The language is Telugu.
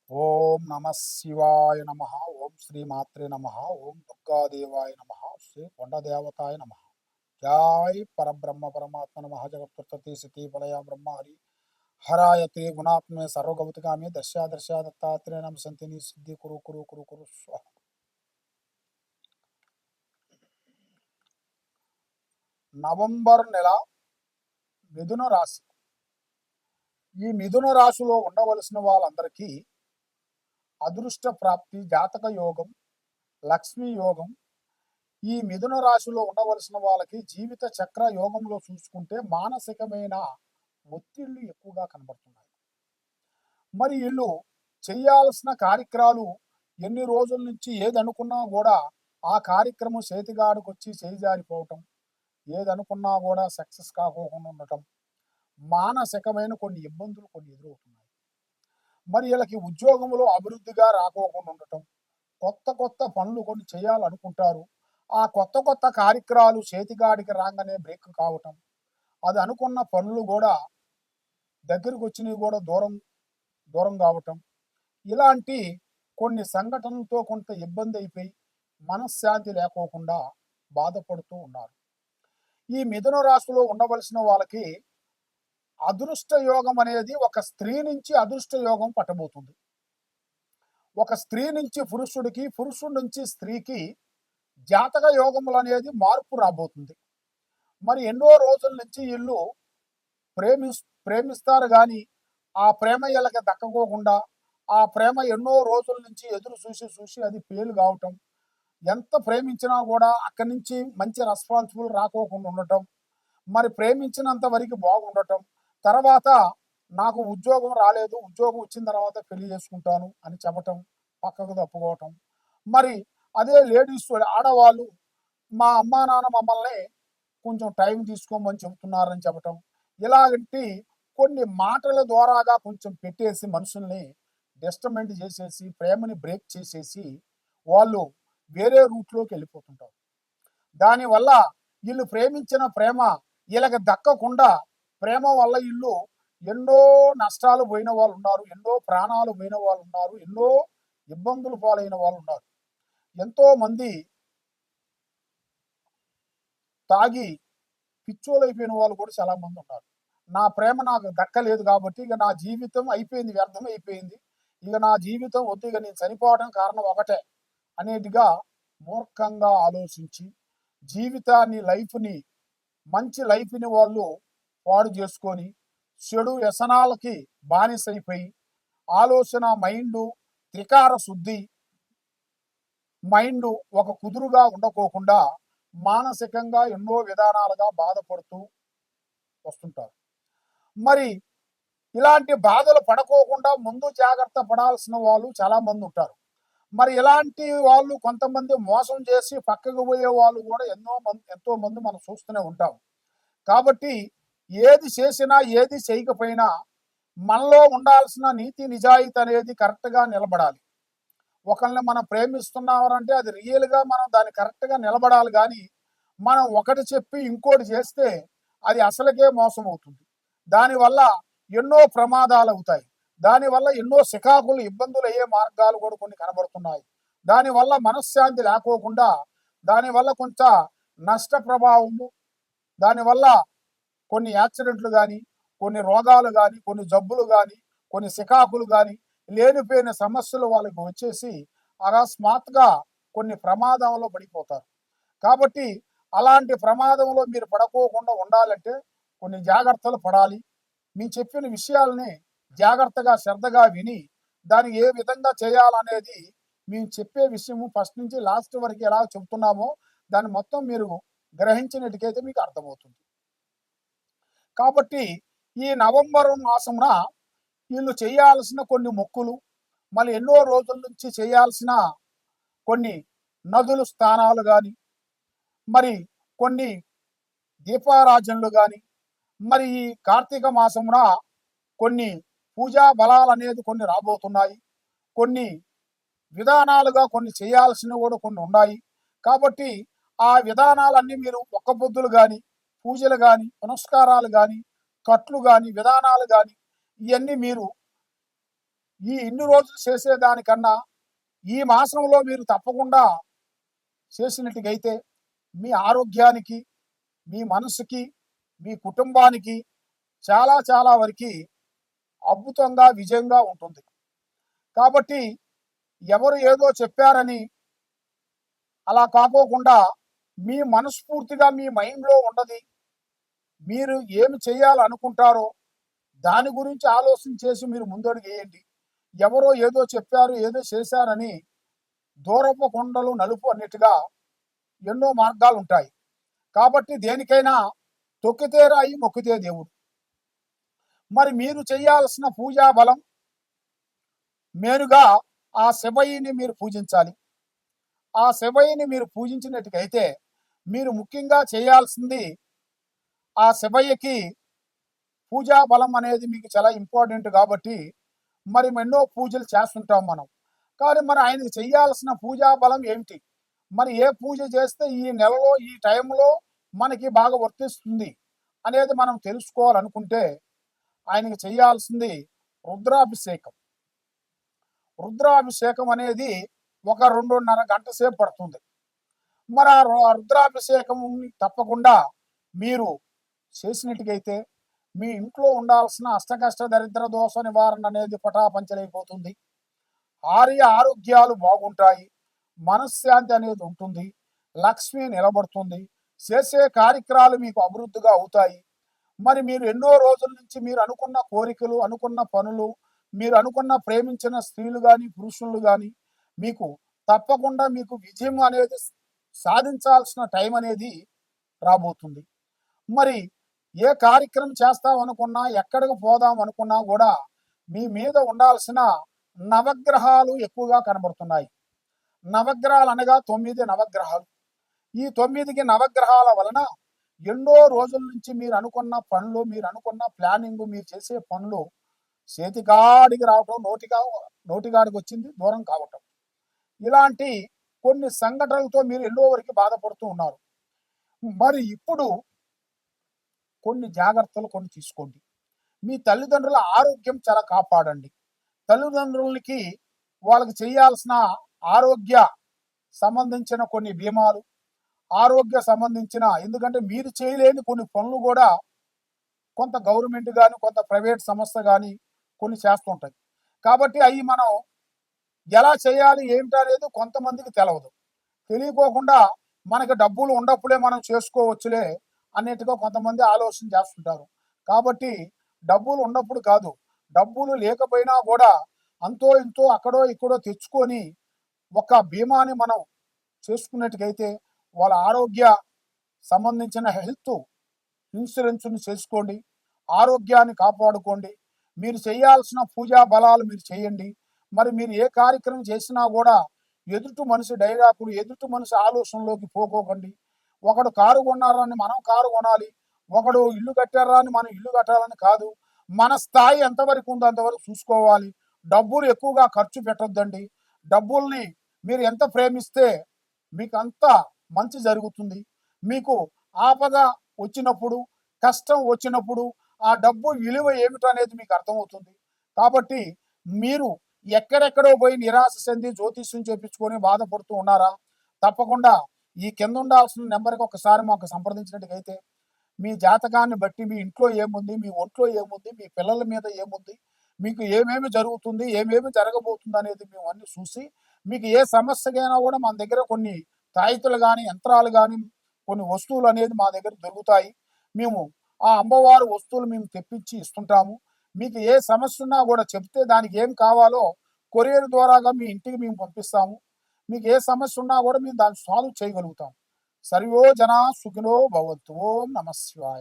ఓం నమ శివాయ నమ. ఓం శ్రీ మాత్రే నమ. ఓం దుర్గాదేవాయ నమ. శ్రీ కొండదేవతాయ నమ. జై పరబ్రహ్మ పరమాత్మ నమ. జగత్తుత్పత్తి స్థితి ప్రళయ బ్రహ్మ హరి హరాయతే గుణాత్మే సర్వగౌతికామే దర్శ దత్తాత్రేయ నమ. సంతిని సిద్ధి కురు కురు కురు కురు స్వాహ. నవంబర్ నెల మిథున రాశి. ఈ మిథున రాశిలో ఉండవలసిన వాళ్ళందరికీ అదృష్ట ప్రాప్తి, జాతక యోగం, లక్ష్మీ యోగం. ఈ మిథున రాశిలో ఉండవలసిన వాళ్ళకి జీవిత చక్ర యోగంలో చూసుకుంటే మానసికమైన ఒత్తిళ్లు ఎక్కువగా కనబడుతున్నాయి. మరి వీళ్ళు చేయాల్సిన కార్యక్రమాలు ఎన్ని రోజుల నుంచి ఏదనుకున్నా కూడా ఆ కార్యక్రమం చేతిగాడికి వచ్చి చేజారిపోవటం, ఏదనుకున్నా కూడా సక్సెస్ కాకోకుండా ఉండటం, మానసికమైన కొన్ని ఇబ్బందులు కొన్ని ఎదురవుతున్నాయి. మరి వీళ్ళకి ఉద్యోగంలో అభివృద్ధిగా రాకోకుండా ఉండటం, కొత్త పనులు కొన్ని చేయాలనుకుంటారు. ఆ కొత్త కార్యక్రమాలు చేతిగాడికి రాగానే బ్రేక్ కావటం, అది అనుకున్న పనులు కూడా దగ్గరకు వచ్చినవి కూడా దూరం కావటం, ఇలాంటి కొన్ని సంఘటనలతో కొంత ఇబ్బంది అయిపోయి మనశ్శాంతి లేకోకుండా బాధపడుతూ ఉన్నారు. ఈ మిథున రాశిలో ఉండవలసిన వాళ్ళకి అదృష్ట యోగం అనేది ఒక స్త్రీ నుంచి అదృష్ట యోగం పట్టబోతుంది. ఒక స్త్రీ నుంచి పురుషుడికి, పురుషుడి నుంచి స్త్రీకి జాతక యోగములు అనేది మార్పు రాబోతుంది. మరి ఎన్నో రోజుల నుంచి వీళ్ళు ప్రేమిస్తారు కానీ ఆ ప్రేమ వీళ్ళకి దక్కకోకుండా, ఆ ప్రేమ ఎన్నో రోజుల నుంచి ఎదురు చూసి అది ఫెయిల్ కావటం, ఎంత ప్రేమించినా కూడా అక్కడి నుంచి మంచి రెస్పాన్సిబుల్ రాకోకుండా ఉండటం, మరి ప్రేమించినంత వరకు బాగుండటం, తర్వాత నాకు ఉద్యోగం రాలేదు, ఉద్యోగం వచ్చిన తర్వాత పెళ్లి చేసుకుంటాను అని చెప్పటం, పక్కకు తప్పుకోవటం. మరి అదే లేడీస్ ఆడవాళ్ళు మా అమ్మా నాన్న మమ్మల్ని కొంచెం టైం తీసుకోమని చెబుతున్నారని చెప్పటం, ఇలాంటి కొన్ని మాటల ద్వారాగా కొంచెం పెట్టేసి మనుషుల్ని డిస్టర్బెంట్ చేసేసి ప్రేమని బ్రేక్ చేసేసి వాళ్ళు వేరే రూట్లోకి వెళ్ళిపోతుంటారు. దానివల్ల వీళ్ళు ప్రేమించిన ప్రేమ వీళ్ళకి దక్కకుండా ప్రేమ వల్ల వీళ్ళు ఎన్నో నష్టాలు పోయిన వాళ్ళు ఉన్నారు, ఎన్నో ప్రాణాలు పోయిన వాళ్ళు ఉన్నారు, ఎన్నో ఇబ్బందులు పాలైన వాళ్ళు ఉన్నారు. ఎంతో మంది తాగి పిచ్చోలైపోయిన వాళ్ళు కూడా చాలా మంది ఉన్నారు. నా ప్రేమ నాకు దక్కలేదు కాబట్టి ఇక నా జీవితం అయిపోయింది, వ్యర్థం అయిపోయింది, ఇక నా జీవితం వద్దు, ఇక నేను చనిపోవడం కారణం ఒకటే అనేదిగా మూర్ఖంగా ఆలోచించి జీవితాన్ని, లైఫ్ని, మంచి లైఫ్ని వాళ్ళు పాడు చేసుకొని చెడు వ్యసనాలకి బానిసైపోయి ఆలోచన మైండు త్రికార శుద్ధి, మైండ్ ఒక కుదురుగా ఉండకోకుండా మానసికంగా ఎన్నో విధానాలుగా బాధపడుతూ వస్తుంటారు. మరి ఇలాంటి బాధలు పడకోకుండా ముందు జాగ్రత్త పడాల్సిన వాళ్ళు చాలా మంది ఉంటారు. మరి ఇలాంటి వాళ్ళు కొంతమంది మోసం చేసి పక్కకు పోయే వాళ్ళు కూడా ఎంతో మంది మనం చూస్తూనే ఉంటాం. కాబట్టి ఏది చేసినా ఏది చేయకపోయినా మనలో ఉండాల్సిన నీతి నిజాయితీ అనేది కరెక్ట్గా నిలబడాలి. ఒకరిని మనం ప్రేమిస్తున్నామంటే అది రియల్గా మనం దాన్ని కరెక్ట్గా నిలబడాలి. కానీ మనం ఒకటి చెప్పి ఇంకోటి చేస్తే అది అసలుకే మోసం అవుతుంది. దానివల్ల ఎన్నో ప్రమాదాలు అవుతాయి, దానివల్ల ఎన్నో సికాకులు ఇబ్బందులు అయ్యే మార్గాలు కూడా కొన్ని కనబడుతున్నాయి. దానివల్ల మనశ్శాంతి లేకోకుండా దానివల్ల కొంత నష్ట ప్రభావము, దానివల్ల కొన్ని యాక్సిడెంట్లు కానీ, కొన్ని రోగాలు కానీ, కొన్ని జబ్బులు కానీ, కొన్ని సికాకులు కానీ, లేనిపోయిన సమస్యలు వాళ్ళకి వచ్చేసి అకస్మాత్తుగా కొన్ని ప్రమాదంలో పడిపోతారు. కాబట్టి అలాంటి ప్రమాదంలో మీరు పడకోకుండా ఉండాలంటే కొన్ని జాగ్రత్తలు పడాలి. మేము చెప్పిన విషయాలని జాగ్రత్తగా శ్రద్ధగా విని దాన్ని ఏ విధంగా చేయాలనేది మేము చెప్పే విషయము ఫస్ట్ నుంచి లాస్ట్ వరకు ఎలా చెబుతున్నామో దాన్ని మొత్తం మీరు గ్రహించినట్టుకైతే మీకు అర్థమవుతుంది. కాబట్టి ఈ నవంబర్ మాసమున వీళ్ళు చేయాల్సిన కొన్ని మొక్కులు, మళ్ళీ ఎన్నో రోజుల నుంచి చేయాల్సిన కొన్ని నదులు స్థానాలు కానీ, మరి కొన్ని దీపారాజనలు కానీ, మరి ఈ కార్తీక మాసమున కొన్ని పూజా బలాలు అనేది కొన్ని రాబోతున్నాయి. కొన్ని విధానాలుగా కొన్ని చేయాల్సినవి కూడా కొన్ని ఉన్నాయి. కాబట్టి ఆ విధానాలన్నీ మీరు ఒక్క పొద్దులు కానీ, పూజలు కానీ, పునస్కారాలు కానీ, కట్లు కానీ, విధానాలు కానీ ఇవన్నీ మీరు ఈ ఇన్ని రోజులు చేసేదానికన్నా ఈ మాసంలో మీరు తప్పకుండా చేసినట్టుగైతే మీ ఆరోగ్యానికి, మీ మనసుకి, మీ కుటుంబానికి చాలా చాలా వరకు అద్భుతంగా విజయంగా ఉంటుంది. కాబట్టి ఎవరు ఏదో చెప్పారని అలా కాకోకుండా మీ మనస్ఫూర్తిగా మీ మైండ్లో ఉన్నది, మీరు ఏమి చేయాలనుకుంటారో దాని గురించి ఆలోచన చేసి మీరు ముందడుగు వేయండి. ఎవరో ఏదో చెప్పారు, ఏదో చేశారని దూరపు కొండలు నలుపు అన్నట్టుగా ఎన్నో మార్గాలు ఉంటాయి. కాబట్టి దేనికైనా తొక్కితే రాయి మొక్కితే దేవుడు. మరి మీరు చేయాల్సిన పూజా బలం మేలుగా ఆ శివయ్యని మీరు పూజించాలి. ఆ శివయ్యని మీరు పూజించినట్టుకైతే మీరు ముఖ్యంగా చేయాల్సింది ఆ శివయ్యకి పూజా బలం అనేది మీకు చాలా ఇంపార్టెంట్. కాబట్టి మరి ఎన్నో పూజలు చేస్తుంటాం మనం. కానీ మరి ఆయనకి చేయాల్సిన పూజా బలం ఏమిటి, మరి ఏ పూజ చేస్తే ఈ నెలలో ఈ టైంలో మనకి బాగా వర్తిస్తుంది అనేది మనం తెలుసుకోవాలనుకుంటే ఆయనకి చేయాల్సింది రుద్రాభిషేకం. రుద్రాభిషేకం అనేది ఒక 2.5 గంట సేపు పడుతుంది. మరి ఆ రుద్రాభిషేకం తప్పకుండా మీరు చేసినట్టుగైతే మీ ఇంట్లో ఉండాల్సిన అష్టకష్ట దరిద్ర దోష నివారణ అనేది పటాపంచలైపోతుంది. ఆరోగ్యాలు బాగుంటాయి, మనశ్శాంతి అనేది ఉంటుంది, లక్ష్మి నిలబడుతుంది, చేసే కార్యక్రమాలు మీకు అభివృద్ధిగా అవుతాయి. మరి మీరు ఎన్నో రోజుల నుంచి మీరు అనుకున్న కోరికలు, అనుకున్న పనులు, మీరు అనుకున్న ప్రేమించిన స్త్రీలు కానీ పురుషులు కానీ మీకు తప్పకుండా మీకు విజయం అనేది సాధించాల్సిన టైం అనేది రాబోతుంది. మరి ఏ కార్యక్రమం చేస్తాం అనుకున్నా, ఎక్కడికి పోదాం అనుకున్నా కూడా మీ మీద ఉండాల్సిన నవగ్రహాలు ఎక్కువగా కనబడుతున్నాయి. నవగ్రహాలు అనగా 9 నవగ్రహాలు. ఈ 9 నవగ్రహాల వలన ఎన్నో రోజుల నుంచి మీరు అనుకున్న పనులు, మీరు అనుకున్న ప్లానింగ్, మీరు చేసే పనులు చేతికాడికి రావటం, నోటికాడికి వచ్చింది దూరం కావటం, ఇలాంటి కొన్ని సంఘటనలతో మీరు ఎన్నో వరకు బాధపడుతూ ఉన్నారు. మరి ఇప్పుడు కొన్ని జాగ్రత్తలు కొన్ని తీసుకోండి. మీ తల్లిదండ్రుల ఆరోగ్యం చాలా కాపాడండి. తల్లిదండ్రులకి వాళ్ళకి చేయాల్సిన ఆరోగ్య సంబంధించిన కొన్ని బీమాలు, ఆరోగ్య సంబంధించిన, ఎందుకంటే మీరు చేయలేని కొన్ని పనులు కూడా కొంత గవర్నమెంట్ కానీ కొంత ప్రైవేట్ సంస్థ కానీ కొన్ని చేస్తుంటాయి. కాబట్టి అవి మనం ఎలా చేయాలి ఏంటి అనేది కొంతమందికి తెలవదు. తెలియకోకుండా మనకి డబ్బులు ఉన్నప్పుడే మనం చేసుకోవచ్చులే అన్నట్టుగా కొంతమంది ఆలోచన చేస్తుంటారు. కాబట్టి డబ్బులు ఉన్నప్పుడు కాదు, డబ్బులు లేకపోయినా కూడా అంతో ఇంతో అక్కడో ఇక్కడో తెచ్చుకొని ఒక బీమాని మనం చేసుకున్నట్టుకైతే వాళ్ళ ఆరోగ్య సంబంధించిన హెల్త్ ఇన్సూరెన్స్ని చేసుకోండి, ఆరోగ్యాన్ని కాపాడుకోండి. మీరు చేయాల్సిన పూజా బలాలు మీరు చేయండి. మరి మీరు ఏ కార్యక్రమం చేసినా కూడా ఎదుటి మనిషి డైలాగులు, ఎదుటి మనిషి ఆలోచనలోకి పోకోకండి. ఒకడు కారు కొన్నారని మనం కారు కొనాలి, ఒకడు ఇల్లు కట్టారా అని మనం ఇల్లు కట్టాలని కాదు. మన స్థాయి ఎంతవరకు ఉందో అంతవరకు చూసుకోవాలి. డబ్బులు ఎక్కువగా ఖర్చు పెట్టొద్దండి. డబ్బుల్ని మీరు ఎంత ప్రేమిస్తే మీకు అంత మంచి జరుగుతుంది. మీకు ఆపద వచ్చినప్పుడు, కష్టం వచ్చినప్పుడు ఆ డబ్బు విలువ ఏమిటనేది మీకు అర్థమవుతుంది. కాబట్టి మీరు ఎక్కడెక్కడో పోయి నిరాశ చెంది జ్యోతిష్యం చేపించుకొని బాధపడుతూ ఉన్నారా? తప్పకుండా ఈ కింద ఉండాల్సిన నెంబర్కి ఒకసారి మాకు సంప్రదించినట్టుగైతే మీ జాతకాన్ని బట్టి మీ ఇంట్లో ఏముంది, మీ ఒంట్లో ఏముంది, మీ పిల్లల మీద ఏముంది, మీకు ఏమేమి జరుగుతుంది, ఏమేమి జరగబోతుంది అనేది మేము అన్ని చూసి మీకు ఏ సమస్యకైనా కూడా మన దగ్గర కొన్ని తాయితులు కానీ యంత్రాలు కానీ కొన్ని వస్తువులు అనేది మా దగ్గర దొరుకుతాయి. మేము ఆ అమ్మవారు వస్తువులు మేము తెప్పించి ఇస్తుంటాము. మీకు ఏ సమస్య ఉన్నా కూడా చెప్తే దానికి ఏం కావాలో కొరియర్ ద్వారాగా మీ ఇంటికి మేము పంపిస్తాము. మీకు ఏ సమస్య ఉన్నా కూడా మేము దాన్ని సాల్వ్ చేయగలుగుతాం. సర్వో జనా సుఖినో భవంతు. ఓం నమః శివాయ.